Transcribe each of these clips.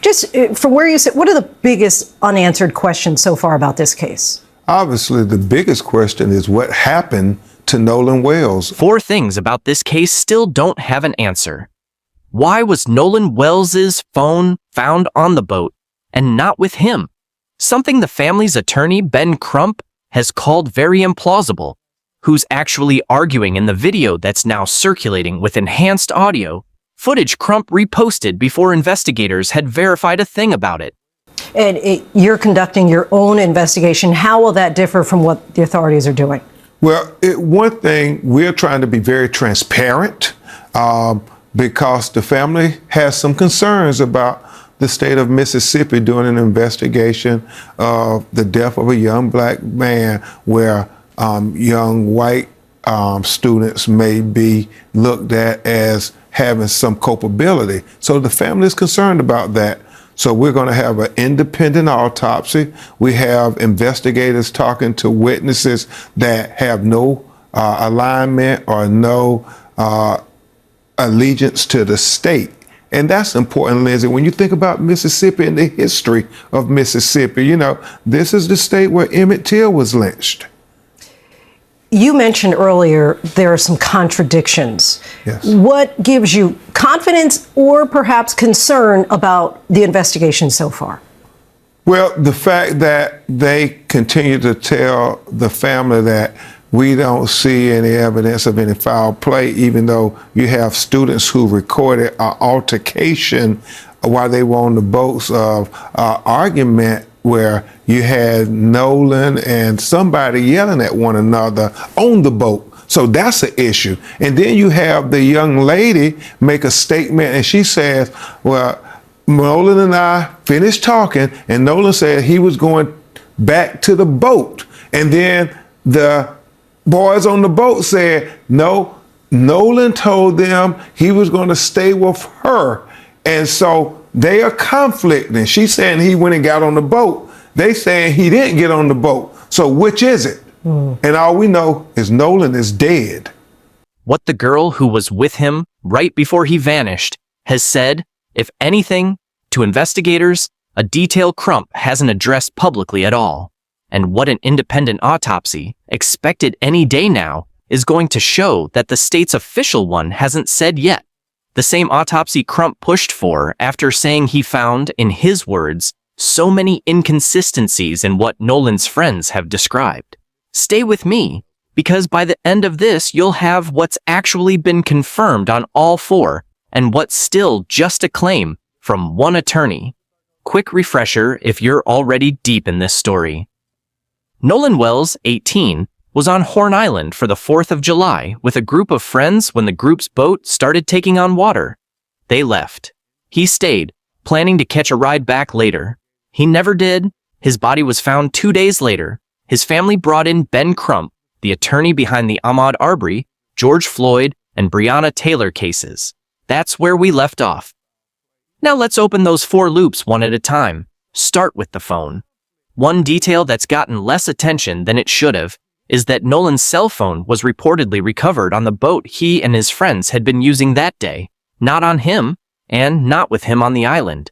Just from where you sit, what are the biggest unanswered questions so far about this case? Obviously, the biggest question is what happened to Nolan Wells. 4 things about this case still don't have an answer. Why was Nolan Wells's phone found on the boat and not with him? Something the family's attorney, Ben Crump, has called very implausible. Who's actually arguing in the video that's now circulating with enhanced audio? Footage Crump reposted before investigators had verified a thing about it. And you're conducting your own investigation. How will that differ from what the authorities are doing? Well, one thing, we're trying to be very transparent because the family has some concerns about the state of Mississippi doing an investigation of the death of a young black man where young white students may be looked at as having some culpability. So the family is concerned about that. So we're going to have an independent autopsy. We have investigators talking to witnesses that have no alignment or no allegiance to the state. And that's important, Lindsay. When you think about Mississippi and the history of Mississippi, you know, this is the state where Emmett Till was lynched. You mentioned earlier there are some contradictions. Yes. What gives you confidence or perhaps concern about the investigation so far? Well, the fact that they continue to tell the family that we don't see any evidence of any foul play, even though you have students who recorded an altercation while they were on the boats of argument where you had Nolan and somebody yelling at one another on the boat. So that's an issue. And then you have the young lady make a statement and she says, well, Nolan and I finished talking and Nolan said he was going back to the boat. And then the boys on the boat said, no, Nolan told them he was going to stay with her. And so they are conflicting. She's saying he went and got on the boat. They saying he didn't get on the boat. So which is it? And all we know is Nolan is dead. What the girl who was with him right before he vanished has said, if anything, to investigators, a detail Crump hasn't addressed publicly at all. And what an independent autopsy, expected any day now, is going to show that the state's official one hasn't said yet. The same autopsy Crump pushed for after saying he found, in his words, so many inconsistencies in what Nolan's friends have described. Stay with me, because by the end of this, you'll have what's actually been confirmed on all 4, and what's still just a claim from one attorney. Quick refresher if you're already deep in this story. Nolan Wells, 18, was on Horn Island for the 4th of July with a group of friends when the group's boat started taking on water. They left. He stayed, planning to catch a ride back later. He never did. His body was found 2 days later. His family brought in Ben Crump, the attorney behind the Ahmaud Arbery, George Floyd, and Breonna Taylor cases. That's where we left off. Now let's open those 4 loops one at a time. Start with the phone. One detail that's gotten less attention than it should have is that Nolan's cell phone was reportedly recovered on the boat he and his friends had been using that day, not on him, and not with him on the island.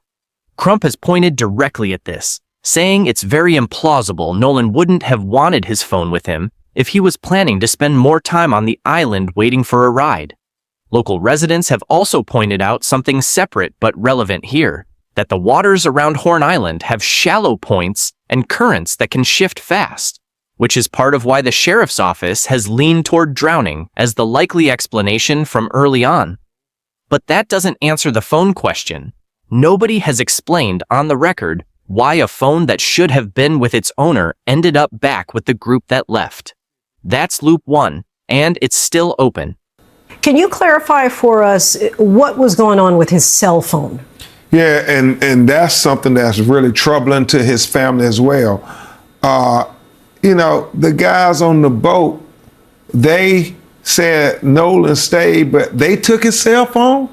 Crump has pointed directly at this, saying it's very implausible Nolan wouldn't have wanted his phone with him if he was planning to spend more time on the island waiting for a ride. Local residents have also pointed out something separate but relevant here, that the waters around Horn Island have shallow points and currents that can shift fast, which is part of why the sheriff's office has leaned toward drowning as the likely explanation from early on. But that doesn't answer the phone question. Nobody has explained on the record why a phone that should have been with its owner ended up back with the group that left. That's loop 1, and it's still open. Can you clarify for us what was going on with his cell phone? Yeah, and that's something that's really troubling to his family as well. You know, the guys on the boat, they said Nolan stayed, but they took his cell phone.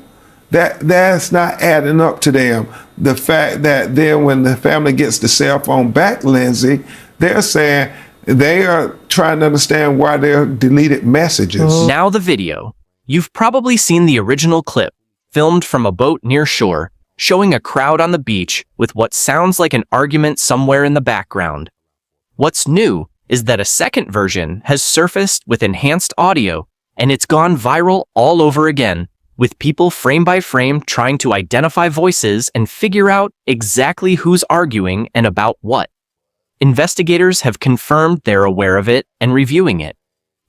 That's not adding up to them. The fact that then when the family gets the cell phone back, Lindsay, they're saying they are trying to understand why they're deleted messages. Now the video. You've probably seen the original clip, filmed from a boat near shore, showing a crowd on the beach with what sounds like an argument somewhere in the background. What's new is that a second version has surfaced with enhanced audio, and it's gone viral all over again, with people frame by frame trying to identify voices and figure out exactly who's arguing and about what. Investigators have confirmed they're aware of it and reviewing it.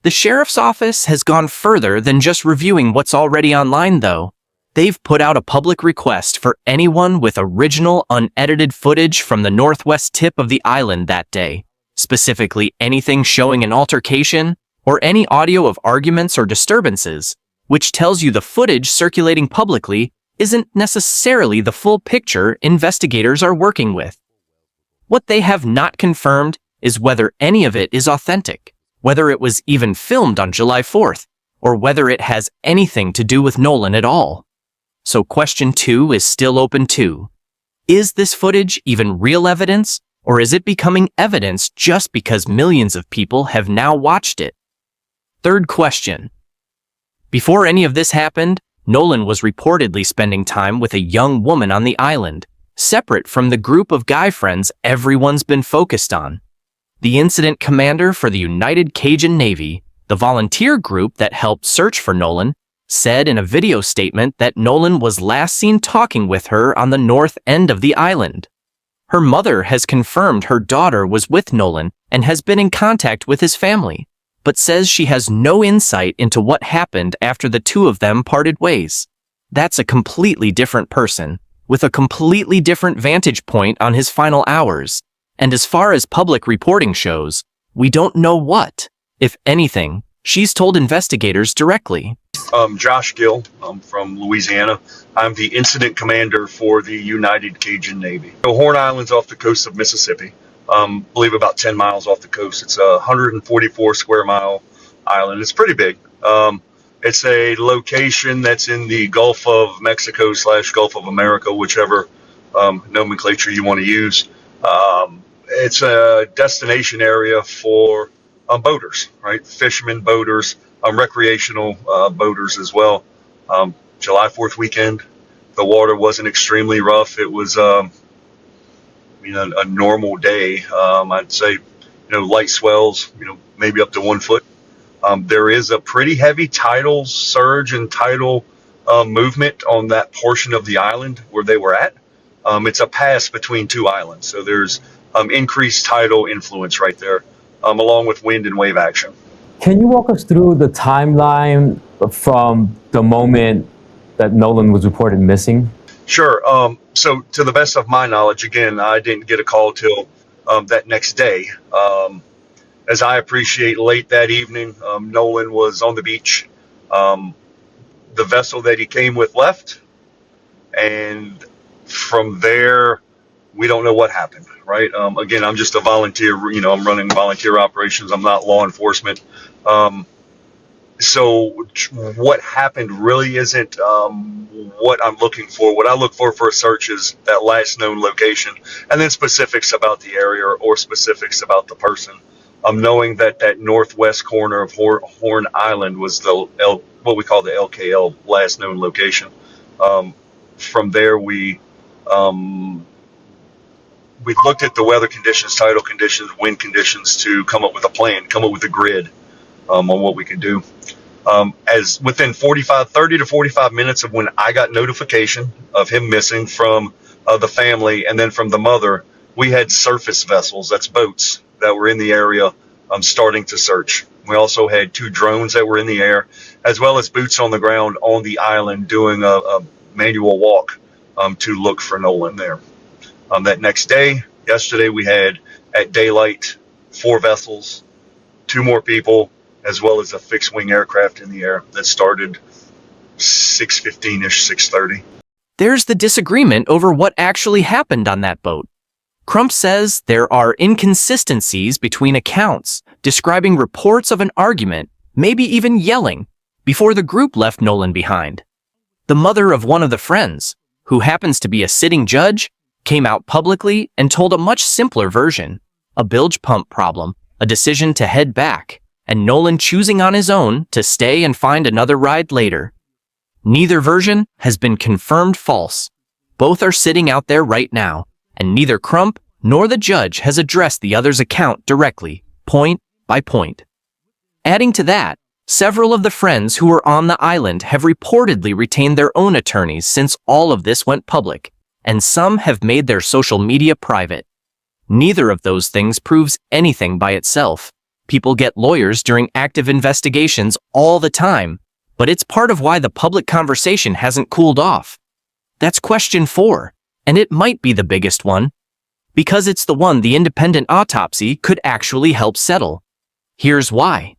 The sheriff's office has gone further than just reviewing what's already online, though. They've put out a public request for anyone with original, unedited footage from the northwest tip of the island that day, specifically anything showing an altercation or any audio of arguments or disturbances, which tells you the footage circulating publicly isn't necessarily the full picture investigators are working with. What they have not confirmed is whether any of it is authentic, whether it was even filmed on July 4th, or whether it has anything to do with Nolan at all. So question 2 is still open too. Is this footage even real evidence, or is it becoming evidence just because millions of people have now watched it? Third question. Before any of this happened, Nolan was reportedly spending time with a young woman on the island, separate from the group of guy friends everyone's been focused on. The incident commander for the United Cajun Navy, the volunteer group that helped search for Nolan, said in a video statement that Nolan was last seen talking with her on the north end of the island. Her mother has confirmed her daughter was with Nolan and has been in contact with his family, but says she has no insight into what happened after the two of them parted ways. That's a completely different person, with a completely different vantage point on his final hours. And as far as public reporting shows, we don't know what, if anything, she's told investigators directly. Josh Gill. I'm from Louisiana. I'm the incident commander for the United Cajun Navy. So Horn Island's off the coast of Mississippi. Believe about 10 miles off the coast. It's a 144 square mile island. It's pretty big. It's a location that's in the Gulf of Mexico / Gulf of America, whichever nomenclature you want to use. It's a destination area for boaters, right? Fishermen, boaters, recreational boaters as well. July 4th weekend, the water wasn't extremely rough. It was, a normal day. I'd say, light swells, maybe up to 1 foot. There is a pretty heavy tidal surge and tidal movement on that portion of the island where they were at. It's a pass between two islands, so there's increased tidal influence right there, along with wind and wave action. Can you walk us through the timeline from the moment that Nolan was reported missing? Sure. So to the best of my knowledge, again, I didn't get a call till that next day. As I appreciate, late that evening, Nolan was on the beach. The vessel that he came with left, and from there, we don't know what happened, right? Again, I'm just a volunteer, I'm running volunteer operations. I'm not law enforcement. So what happened really isn't what I'm looking for. What I look for a search is that last known location, and then specifics about the area or specifics about the person. Knowing that northwest corner of Horn Island was what we call the LKL, last known location. From there, we looked at the weather conditions, tidal conditions, wind conditions to come up with a plan, come up with a grid on what we could do. As within 30 to 45 minutes of when I got notification of him missing from the family and then from the mother, we had surface vessels, that's boats, that were in the area starting to search. We also had 2 drones that were in the air, as well as boots on the ground on the island doing a manual walk to look for Nolan there. That next day, yesterday, we had at daylight 4 vessels, 2 more people, as well as a fixed wing aircraft in the air that started 6:15-ish, 6:30. There's the disagreement over what actually happened on that boat. Crump says there are inconsistencies between accounts, describing reports of an argument, maybe even yelling, before the group left Nolan behind. The mother of one of the friends, who happens to be a sitting judge, came out publicly and told a much simpler version, a bilge pump problem, a decision to head back, and Nolan choosing on his own to stay and find another ride later. Neither version has been confirmed false, Both are sitting out there right now, and neither Crump nor the judge has addressed the other's account directly, point by point. Adding to that, several of the friends who were on the island have reportedly retained their own attorneys since all of this went public, and some have made their social media private. Neither of those things proves anything by itself. People get lawyers during active investigations all the time, but it's part of why the public conversation hasn't cooled off. That's question 4, and it might be the biggest one, because it's the one the independent autopsy could actually help settle. Here's why.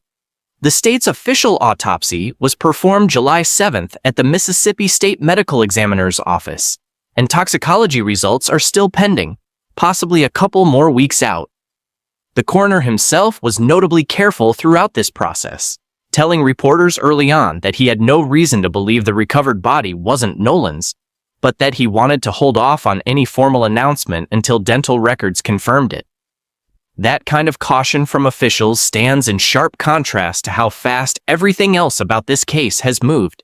The state's official autopsy was performed July 7th at the Mississippi State Medical Examiner's Office, and toxicology results are still pending, possibly a couple more weeks out. The coroner himself was notably careful throughout this process, telling reporters early on that he had no reason to believe the recovered body wasn't Nolan's, but that he wanted to hold off on any formal announcement until dental records confirmed it. That kind of caution from officials stands in sharp contrast to how fast everything else about this case has moved.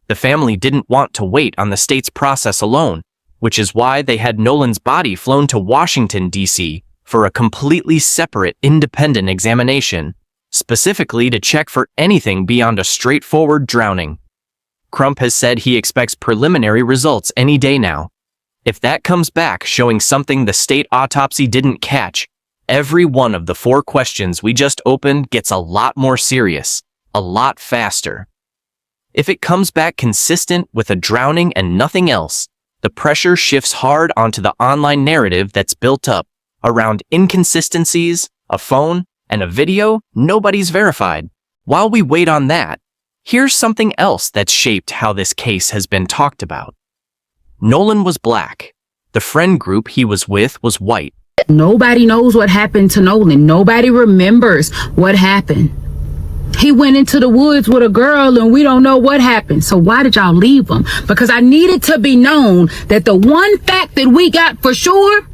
The family didn't want to wait on the state's process alone, which is why they had Nolan's body flown to Washington, D.C. for a completely separate independent examination, specifically to check for anything beyond a straightforward drowning. Crump has said he expects preliminary results any day now. If that comes back showing something the state autopsy didn't catch, every one of the 4 questions we just opened gets a lot more serious, a lot faster. If it comes back consistent with a drowning and nothing else, the pressure shifts hard onto the online narrative that's built up around inconsistencies, a phone, and a video nobody's verified. While we wait on that, here's something else that's shaped how this case has been talked about. Nolan was black. The friend group he was with was white. Nobody knows what happened to Nolan. Nobody remembers what happened. He went into the woods with a girl and we don't know what happened. So why did y'all leave him? Because I needed to be known that the one fact that we got for sure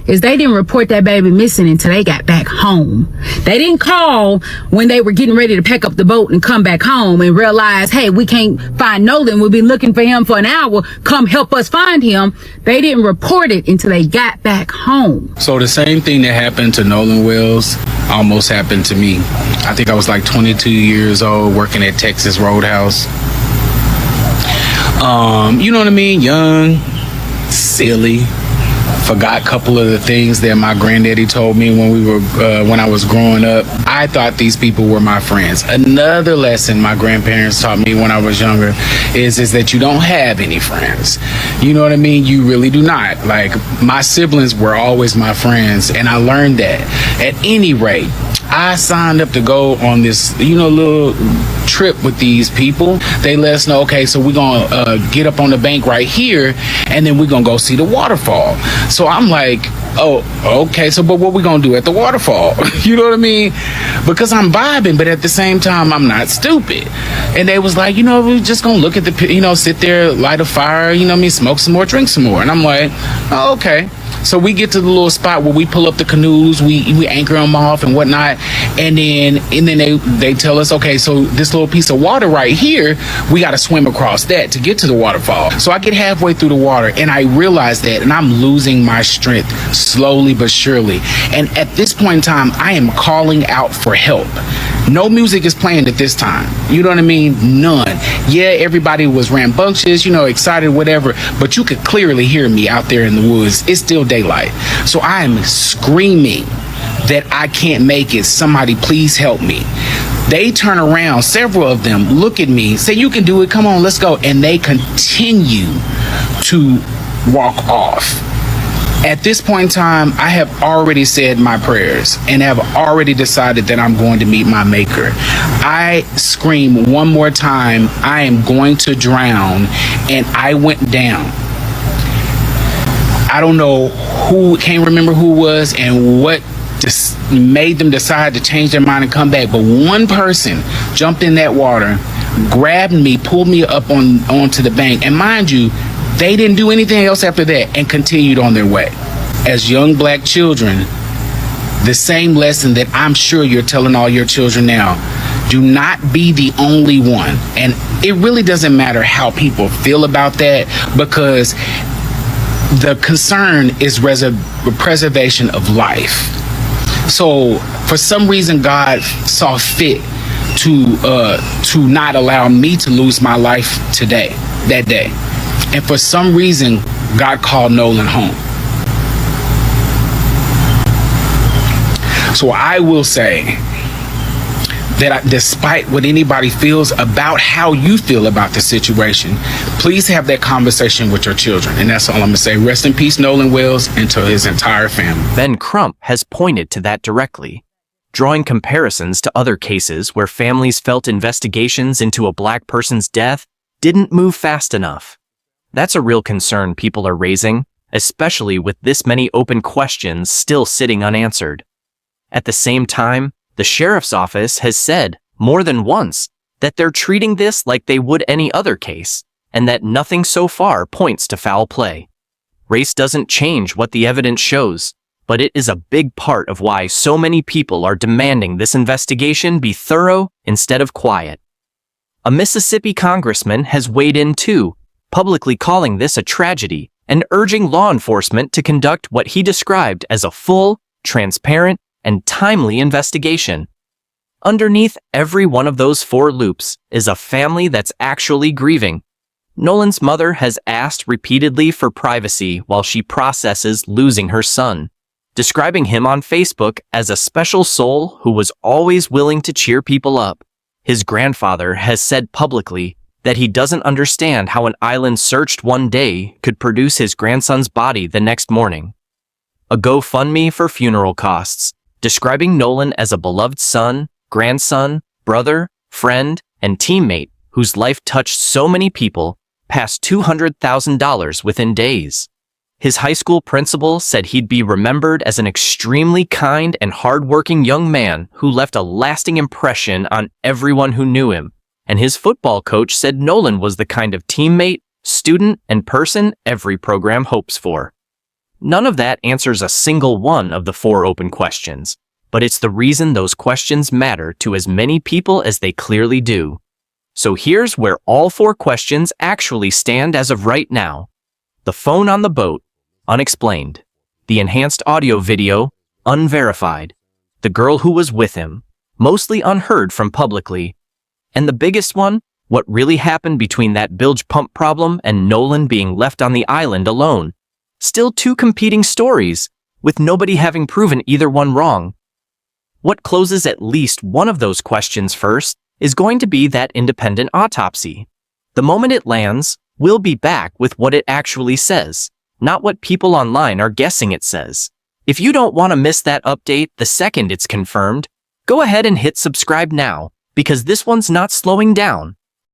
is they didn't report that baby missing until they got back home. They didn't call when they were getting ready to pack up the boat and come back home and realize, hey, we can't find Nolan. We've been looking for him for an hour. Come help us find him. They didn't report it until they got back home. So the same thing that happened to Nolan Wells almost happened to me. I think I was like 22 years old working at Texas Roadhouse. You know what I mean? Young, silly. Forgot a couple of the things that my granddaddy told me when I was growing up. I thought these people were my friends. Another lesson my grandparents taught me when I was younger is that you don't have any friends. You know what I mean? You really do not. Like, my siblings were always my friends, and I learned that. At any rate, I signed up to go on this, little trip with these people. They let us know, okay, so we're gonna get up on the bank right here, and then we're gonna go see the waterfall. So I'm like, oh, okay, so but what we gonna do at the waterfall? You know what I mean? Because I'm vibing, but at the same time, I'm not stupid. And they was like, we're just gonna look at the, sit there, light a fire, smoke some more, drink some more. And I'm like, oh, okay. So we get to the little spot where we pull up the canoes, we anchor them off and whatnot, and then they tell us, okay, so this little piece of water right here, we got to swim across that to get to the waterfall. So I get halfway through the water and I realize that, and I'm losing my strength slowly but surely. And at this point in time, I am calling out for help. No music is playing at this time. You know what I mean? None. Yeah, everybody was rambunctious, excited, whatever, but you could clearly hear me out there in the woods. It's still daylight. So I am screaming that I can't make it. Somebody please help me. They turn around, several of them look at me, say, you can do it, come on, let's go. And they continue to walk off. At this point in time, I have already said my prayers and have already decided that I'm going to meet my maker. I scream one more time, I am going to drown, and I went down. I don't know who, can't remember who was and what just made them decide to change their mind and come back, but one person jumped in that water, grabbed me, pulled me up onto the bank, and mind you, they didn't do anything else after that and continued on their way. As young black children, the same lesson that I'm sure you're telling all your children now, do not be the only one. And it really doesn't matter how people feel about that, because the concern is preservation of life. So for some reason, God saw fit to not allow me to lose my life that day. And for some reason, God called Nolan home. So I will say that despite what anybody feels about how you feel about the situation, please have that conversation with your children. And that's all I'm gonna say. Rest in peace, Nolan Wells, and to his entire family. Then Crump has pointed to that directly, drawing comparisons to other cases where families felt investigations into a black person's death didn't move fast enough. That's a real concern people are raising, especially with this many open questions still sitting unanswered. At the same time, the sheriff's office has said more than once that they're treating this like they would any other case, and that nothing so far points to foul play. Race doesn't change what the evidence shows, but it is a big part of why so many people are demanding this investigation be thorough instead of quiet. A Mississippi congressman has weighed in too, publicly calling this a tragedy and urging law enforcement to conduct what he described as a full, transparent, and timely investigation. Underneath every one of those 4 loops is a family that's actually grieving. Nolan's mother has asked repeatedly for privacy while she processes losing her son, describing him on Facebook as a special soul who was always willing to cheer people up. His grandfather has said publicly that he doesn't understand how an island searched one day could produce his grandson's body the next morning. A GoFundMe for funeral costs, describing Nolan as a beloved son, grandson, brother, friend, and teammate whose life touched so many people, passed $200,000 within days. His high school principal said he'd be remembered as an extremely kind and hardworking young man who left a lasting impression on everyone who knew him, and his football coach said Nolan was the kind of teammate, student, and person every program hopes for. None of that answers a single one of the 4 open questions, but it's the reason those questions matter to as many people as they clearly do. So here's where all 4 questions actually stand as of right now. The phone on the boat, unexplained. The enhanced audio video, unverified. The girl who was with him, mostly unheard from publicly. And the biggest one, what really happened between that bilge pump problem and Nolan being left on the island alone. Still 2 competing stories, with nobody having proven either one wrong. What closes at least one of those questions first is going to be that independent autopsy. The moment it lands, we'll be back with what it actually says, not what people online are guessing it says. If you don't want to miss that update the second it's confirmed, go ahead and hit subscribe now, because this one's not slowing down.